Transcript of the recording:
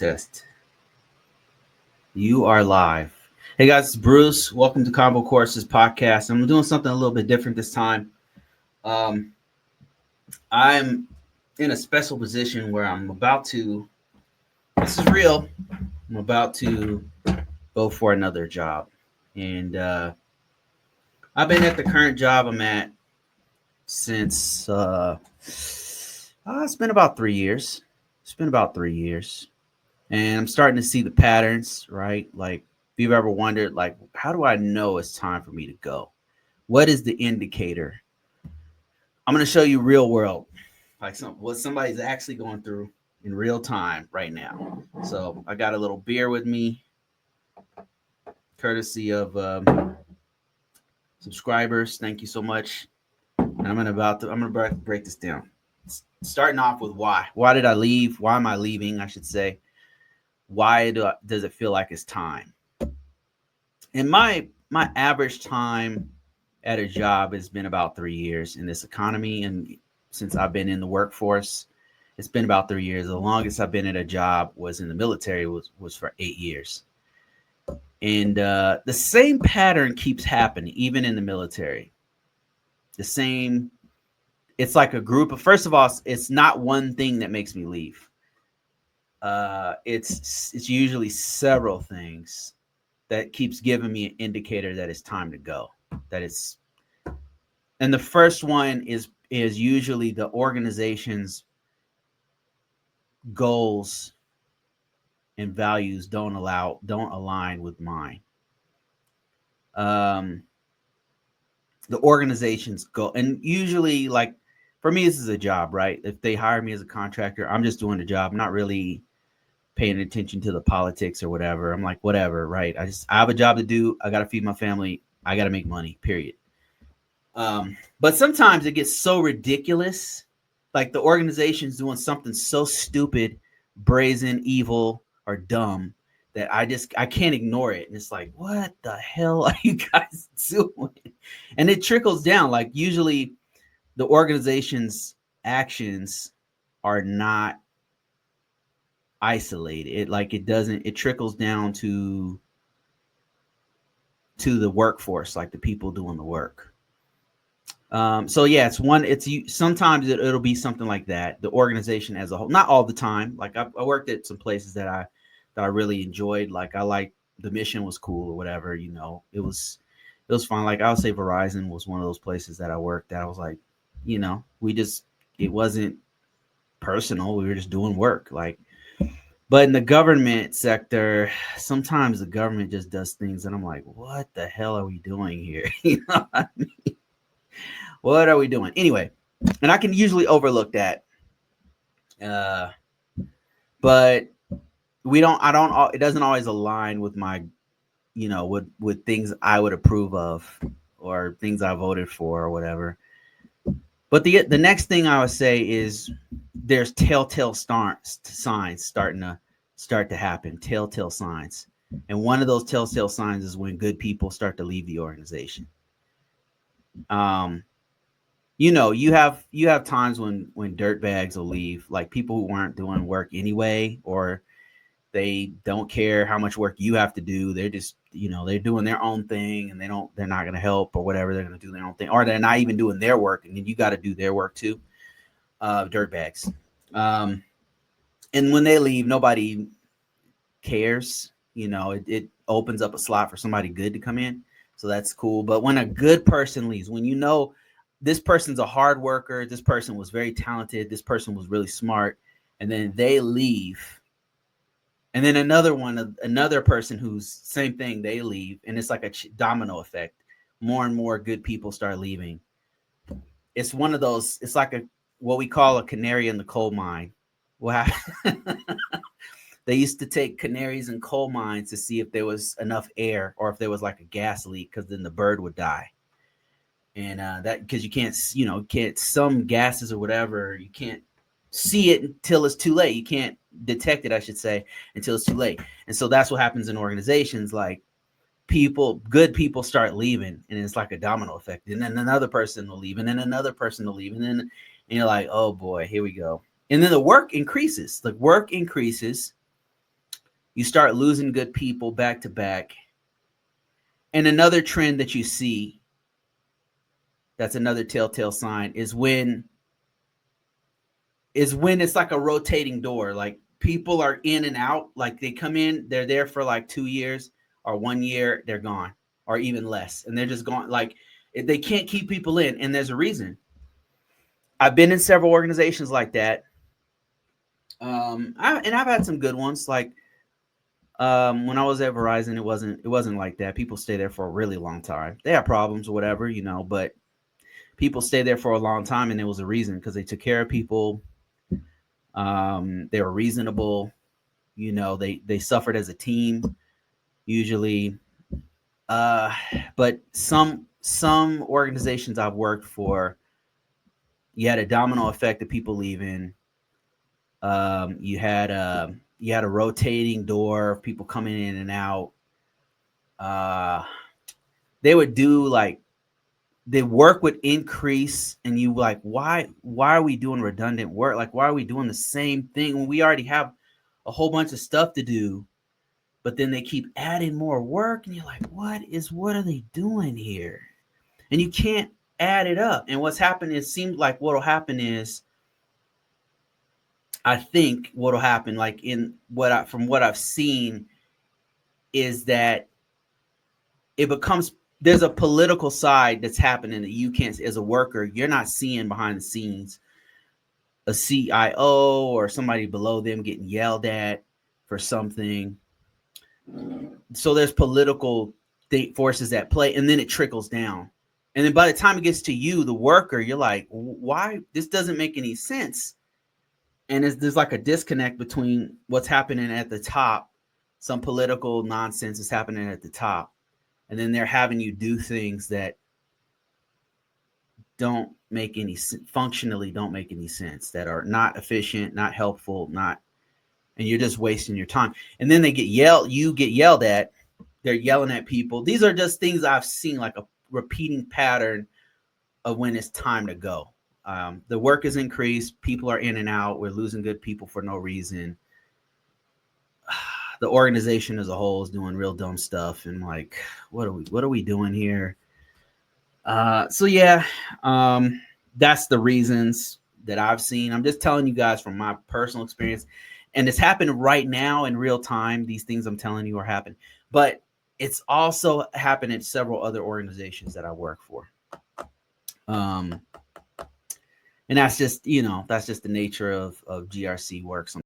Test. You are live. Hey guys, it's Bruce. Welcome to ConvoCourses podcast. I'm doing something a little bit different this time. I'm in a special position where this is real. I'm about to go for another job. And I've been at the current job I'm at since it's been about 3 years. And I'm starting to see the patterns, right? Like, if you've ever wondered, like, how do I know it's time for me to go? What is the indicator? I'm going to show you real world, like what somebody's actually going through in real time right now. So I got a little beer with me, courtesy of subscribers. Thank you so much. And I'm gonna break this down. Starting off with why. Why did I leave? Why am I leaving? I should say. Why does it feel like it's time? And my average time at a job has been about 3 years in this economy. And since I've been in the workforce, it's been about 3 years. The longest I've been at a job was in the military, was for 8 years. And the same pattern keeps happening, even in the military. It's like a group of, first of all, it's not one thing that makes me leave. It's usually several things that keeps giving me an indicator that it's time to go. And the first one is usually the organization's goals and values don't align with mine. The organization's goal, and usually, like, for me, this is a job, right? If they hire me as a contractor, I'm just doing the job. I'm not really paying attention to the politics or whatever. I'm like, whatever, right? I have a job to do. I got to feed my family. I got to make money, period. But sometimes it gets so ridiculous. Like, the organization's doing something so stupid, brazen, evil, or dumb that I can't ignore it. And it's like, what the hell are you guys doing? And it trickles down. Like, usually the organization's actions are not isolated. It trickles down to the workforce, like the people doing the work. So yeah, sometimes it'll be something like that. The organization as a whole, not all the time. Like, I worked at some places that I really enjoyed. Like, the mission was cool or whatever, it was fun. Like, I would say Verizon was one of those places that I worked at. I was like, it wasn't personal. We were just doing work. Like, but in the government sector, sometimes the government just does things and I'm like, what the hell are we doing here? You know what I mean? What are we doing? Anyway, and I can usually overlook that. But it doesn't always align with my, with things I would approve of or things I voted for or whatever. But the next thing I would say is there's telltale signs starting to happen. Telltale signs, and one of those telltale signs is when good people start to leave the organization. You have times when dirtbags will leave, like people who weren't doing work anyway, or they don't care how much work you have to do. They're just, they're doing their own thing and they're not going to help or whatever. They're going to do their own thing, or they're not even doing their work. And then you got to do their work too. Dirtbags. And when they leave, nobody cares. It opens up a slot for somebody good to come in. So that's cool. But when a good person leaves, when this person's a hard worker, this person was very talented, this person was really smart, and then they leave. And then another person who's same thing, they leave, and it's like a domino effect. More and more good people start leaving. It's one of those. It's like what we call a canary in the coal mine. Wow. They used to take canaries in coal mines to see if there was enough air or if there was like a gas leak, because then the bird would die. And that because you can't some gases or whatever, you can't see it until it's too late. You can't detect it, I should say, until it's too late. And so that's what happens in organizations. Like, good people start leaving, and it's like a domino effect. And then another person will leave, and then another person will leave, and you're like, oh boy, here we go. And then the work increases. You start losing good people back to back. And another trend that you see, that's another telltale sign, is when it's like a rotating door. Like people are in and out. Like they come in, they're there for like 2 years or 1 year, they're gone, or even less, and they're just gone. Like they can't keep people in, and there's a reason. I've been in several organizations like that, and I've had some good ones. Like when I was at Verizon, it wasn't like that. People stay there for a really long time. They have problems or whatever, but people stay there for a long time, and there was a reason, because they took care of people. They were reasonable. They suffered as a team usually. But some organizations I've worked for, you had a domino effect of people leaving. You had a rotating door of people coming in and out. They would do like the work would increase, and you like, why are we doing redundant work? Like, why are we doing the same thing when we already have a whole bunch of stuff to do? But then they keep adding more work, and you're like, what are they doing here? And you can't add it up. And what's happened is, seems like what'll happen is, I think what'll happen, like from what I've seen, is that there's a political side that's happening that you can't, as a worker, you're not seeing behind the scenes. A CIO or somebody below them getting yelled at for something. So there's political forces at play, and then it trickles down. And then by the time it gets to you, the worker, you're like, why? This doesn't make any sense. And there's like a disconnect between what's happening at the top. Some political nonsense is happening at the top, and then they're having you do things that functionally don't make any sense, that are not efficient, not helpful, and you're just wasting your time. And then you get yelled at. They're yelling at people. These are just things I've seen, like a repeating pattern of when it's time to go. The work is increased. People are in and out. We're losing good people for no reason. The organization as a whole is doing real dumb stuff. And like, what are we doing here? So yeah, that's the reasons that I've seen. I'm just telling you guys from my personal experience, and it's happened right now in real time. These things I'm telling you are happening, but it's also happened in several other organizations that I work for. And that's just the nature of GRC work.